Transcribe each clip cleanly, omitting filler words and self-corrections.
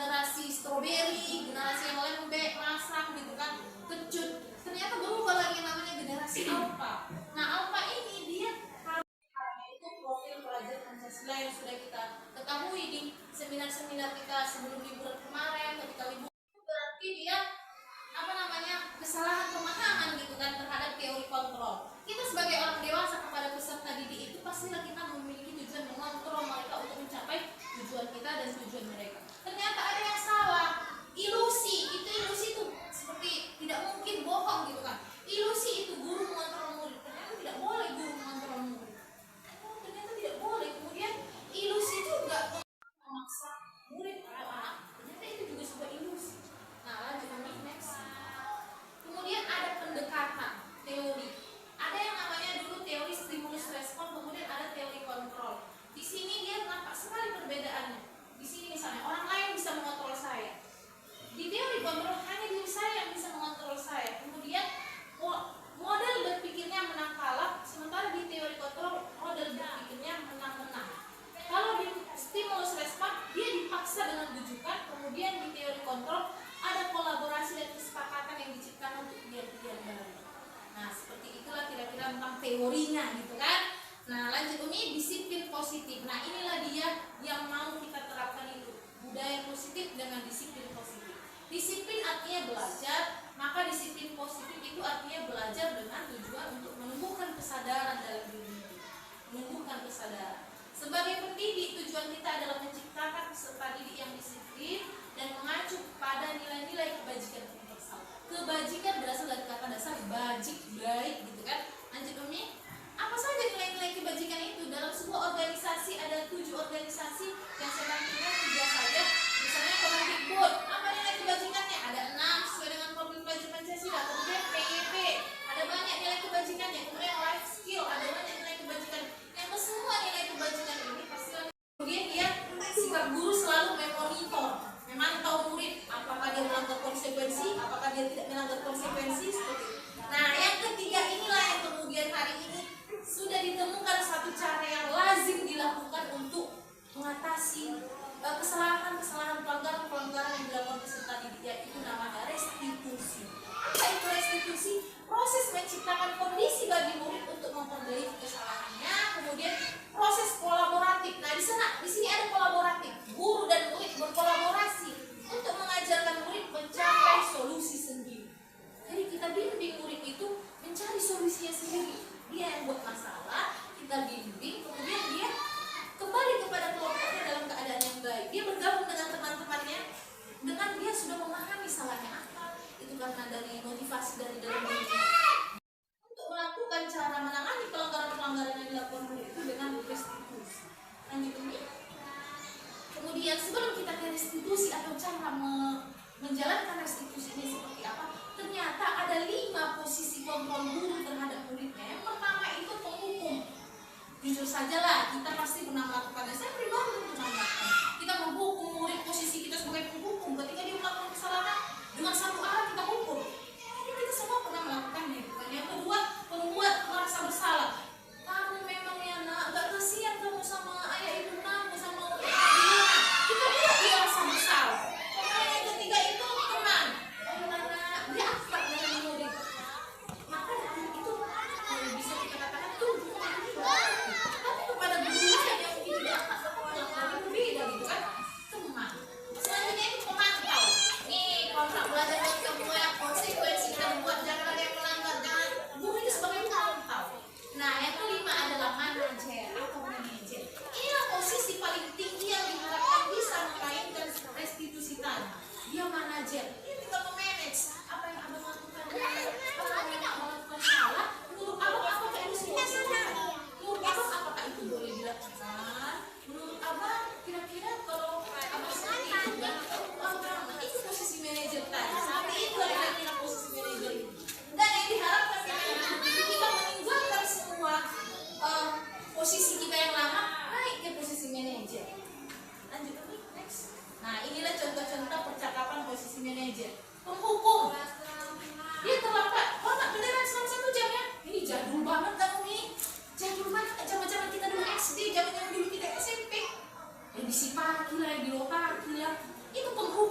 generasi stroberi, generasi yang lembek, masak gitu kan, kecut. Ternyata berubah lagi namanya generasi alpha. Nah, alpha ini dia itu profil pelajar Pancasila yang sudah kita ketahui di seminar-seminar kita sebelum liburan kemarin, ketika libur. Berarti dia kesalahan pemahaman gitu kan terhadap teori kontrol. Kita sebagai orang dewasa kepada peserta didik itu pastilah kita memiliki tujuan mengontrol mereka untuk mencapai tujuan kita dan tujuan mereka. Ternyata ada yang salah, ilusi itu seperti tidak mungkin bohong gitu kan. Ilusi itu guru mengontrol murid, ternyata tidak boleh guru mengontrol murid. Ternyata tidak boleh. Kemudian ilusi juga memaksa murid atau anak, ternyata itu juga sebuah ilusi. Nah, lanjut next. Kemudian ada pendekatan teori. Ada yang namanya dulu teori stimulus respon, kemudian ada teori kontrol. Di sini dia nampak sekali perbedaannya. Di sini misalnya orang lain bisa mengontrol saya. Di teori kontrol hanya diri saya yang bisa mengontrol saya. Kemudian model berpikirnya menang kalah, sementara di teori kontrol model berpikirnya menang-menang. Kalau di stimulus respon dia dipaksa dengan bujukan, kemudian di teori kontrol ada kolaborasi dan kesepakatan yang diciptakan untuk pilihan-pilihan baru. Nah, seperti itulah kira-kira tentang teorinya gitu kan. Nah, lanjut Umi, disiplin positif. Nah, inilah dia yang mau kita terapkan itu, budaya positif dengan disiplin positif. Disiplin artinya belajar, maka disiplin positif itu artinya belajar dengan tujuan untuk menumbuhkan kesadaran dalam diri. Menumbuhkan kesadaran. Sebagai pendidik, tujuan kita adalah menciptakan peserta didik yang disiplin dan mengacu pada nilai-nilai kebajikan universal. Kebajikan berasal dari kata dasar bajik, baik gitu kan. Lanjut Umi, apa saja nilai-nilai kebajikan itu? Dalam sebuah organisasi ada 7 organisasi yang saya tampilkan 3 saja. Misalnya Kemendikbud, apa nilai kebajikannya? Ada 6 sesuai dengan profil pelajar Pancasila. Kemudian PYP, ada banyak nilai kebajikannya. Kemudian life skill, ada banyak nilai kebajikan. Yang semua nilai kebajikan ini pastilah. Kemudian dia sikap guru selalu memonitor, memantau murid, apakah dia melanggar konsekuensi, apakah dia tidak melanggar konsekuensi, seperti itu. Nah, yang ketiga inilah yang kemudian hari ini sudah ditemukan satu cara yang lazim dilakukan untuk mengatasi kesalahan-kesalahan pelanggaran yang dilakukan peserta didik, yaitu namanya restitusi. Apa itu restitusi? Proses menciptakan kondisi bagi murid untuk memperbaiki kesalahannya, kemudian proses kolaboratif. Nah, di sini ada kolaboratif. Guru dan murid berkolaborasi untuk mengajarkan murid mencapai solusi sendiri. Jadi kita bimbing murid itu mencari solusinya sendiri. Dia yang buat masalah, kita bimbing, kemudian dia kembali kepada kelompoknya dalam keadaan yang baik. Dia bergabung dengan teman-temannya dengan dia sudah memahami salahnya apa. Itu karena dari motivasi dari dalam dirinya. Untuk melakukan cara menangani pelanggaran-pelanggaran yang dilakukan murid itu dengan restitusi. Lanjut ini. Kemudian sebelum kita ke restitusi atau cara menjalankan restitusi ini seperti apa? Ternyata ada 5 posisi kontrol guru terhadap muridnya. Yang pertama itu penghukum. Jujur sajalah kita pasti pernah melakukannya. Saya pribadi pernah melakukan. Kita menghukum murid, posisi kita sebagai penghukum. Ketika dia melakukan kesalahan dengan satu arah kita hukum. Jadi kita semua pernah melakukannya. Yang kedua, membuat merasa bersalah. Kamu memang ya nak, gak kasihan kamu sama ayah ibu kamu, sama kita buat dia rasa bersalah. Kemudian yang ketiga itu teman. Dia akrab dengan murid. Maka dari itu bisa kita katakan itu bukan tapi kepada guru lain yang mungkin tidak akrab maka melakukan yang berbeda gitu kan, teman. Selanjutnya itu pemantau. Nih kontrak belajar buat semua yang konsekuensi kita buat, jangan ada yang melanggar, jangan. Guru itu sebagai pemantau. Nah, yang kelima adalah manajer atau manajer. Inilah posisi paling tinggi yang diharapkan bisa memainkan restitusi tadi. Dia manajer. Dia tinggal memanage apa yang abang lakukan. Kalau memang melakukan salah, menurut abang apakah itu semua salah? Menurut abang apakah itu boleh dilakukan? Menurut abang kira-kira kalau abang seperti itu dan abang itu posisi manajer tadi. Sampai itu adalah posisi manajer itu. Dan yang diharapkan kita meninggalkan semua posisi kita yang lama, naik ke posisi manajer. Lanjut lagi, next. Nah, inilah contoh-contoh percakapan posisi manajer. Penghukum. Dia terlambat. Oh, nggak beneran selama 1 jam ya? Ini jadul banget kamu nih. Jadul banget. Zaman-zaman kita dulu SD, zaman-zaman dulu kita SMP. Yang disipaki lah, yang dilopaki lah. Itu penghukum.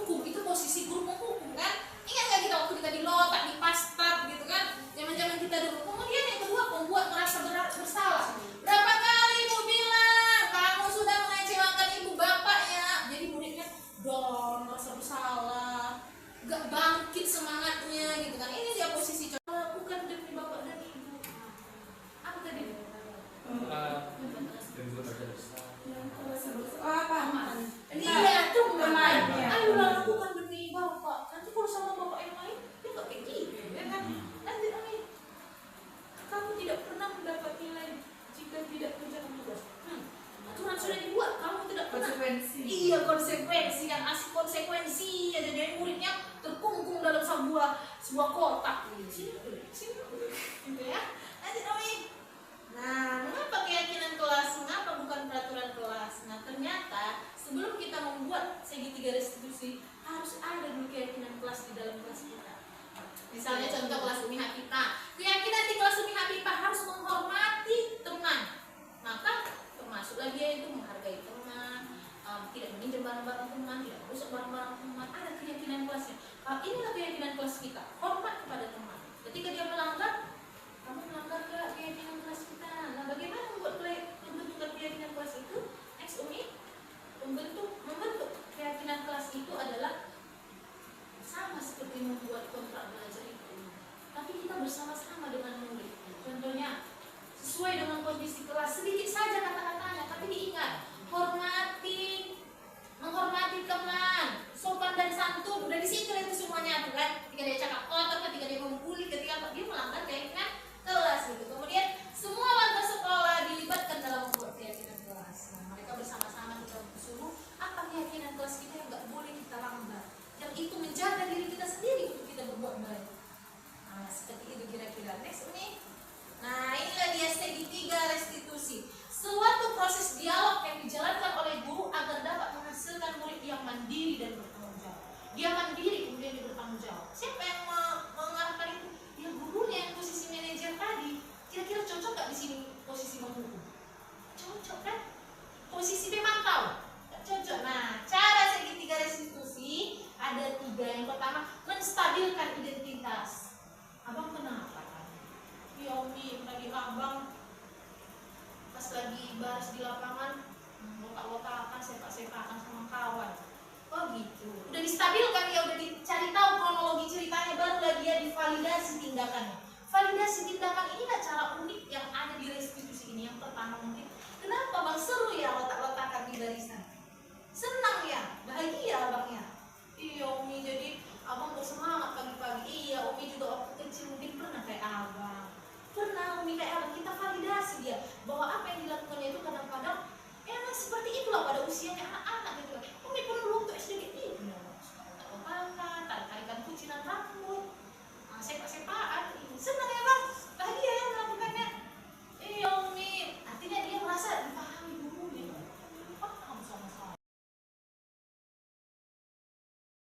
bersalah, gak bangkit semangatnya gitu kan. Ini dia posisi contoh, lakukan demi bapak dan ibu. Apa tadi? Iya tuh namanya. Ayo lakukan demi bapak. Nanti kalau sama bapak yang lain, dia gak kayak gitu, ya kan? Nanti kamu tidak pernah mendapat nilai jika tidak mengerjakan tugas. Aturan sudah dibuat, kamu tidak pernah. Konsekuensi. Iya, konsekuensi kan, asik konsekuensi. Jadi muridnya terkungkung dalam sebuah kotak. Sini, gitu ya. Nanti Nomi. Nah, mengapa keyakinan kelas? Mengapa bukan peraturan kelas? Nah, ternyata sebelum kita membuat segitiga restitusi harus ada dulu keyakinan kelas di dalam kelas kita. Misalnya contoh kelas Umi Hafifah. Keyakinan di kelas Umi Hafifah harus menghormati teman. Maka termasuklah dia itu menghargai teman, tidak meminjam barang-barang teman, tidak merusak barang-barang teman. Ada keyakinan kelasnya. Inilah keyakinan kelas kita. Hormat kepada teman. Ketika dia melanggar, kamu melanggar keyakinan kelas kita. Nah, bagaimana membentuk keyakinan kelas itu? Next Umi, membentuk keyakinan kelas itu adalah sama seperti membuat kontrak belajar itu. Tapi kita bersama-sama dengan murid. Contohnya, sesuai dengan kondisi kelas, sedikit saja kata-katanya, tapi diingat, menghormati teman, sopan dan santun. Udah di situ itu semuanya tuh kan. Ketika dia cakap kotor, ketika dia membuli, ketika dia melanggar keyakinan kelas gitu. Kemudian semua warga sekolah dilibatkan dalam membuat keyakinan kelas. Nah, mereka bersama-sama kita suruh apa keyakinan kelas kita yang nggak boleh kita langgar, yang itu menjaga diri kita sendiri untuk kita berbuat baik. Nah, seperti itu kira-kira. Next ini. Nah, inilah dia segitiga restitusi. Suatu proses dialog yang dijalankan oleh guru agar dapat menghasilkan murid yang mandiri dan bertanggung jawab. Dia mandiri kemudian dia bertanggung jawab. Siapa yang mengarahkan itu? Ya gurunya yang posisi manajer tadi. Kira-kira cocok gak di sini posisi menghukum? Cocok kan? Posisi pemantau? Gak cocok. Nah, cara segitiga restitusi ada 3. Yang pertama, menstabilkan identitas. Abang kenapa? Ya Umi, tadi abang pas lagi baris di lapangan lotak-lotakan, sepak-sepakan sama kawan. Oh gitu. Udah distabilkan ya, udah dicari tahu kronologi ceritanya, barulah dia divalidasi tindakannya. Validasi tindakan inilah cara unik yang ada di restitusi ini. Yang pertama mungkin, kenapa bang seru ya lotak-lotakan di barisan? Senang ya, bahagia abangnya. Iya Umi, jadi abang bersemangat pagi-pagi. Iya Umi juga waktu kecil mungkin pernah kayak abang. Pernah Umi kayak abang, kita validasi dia bahwa apa yang dilakukannya itu kadang-kadang emang seperti itulah pada usianya anak-anak gitu.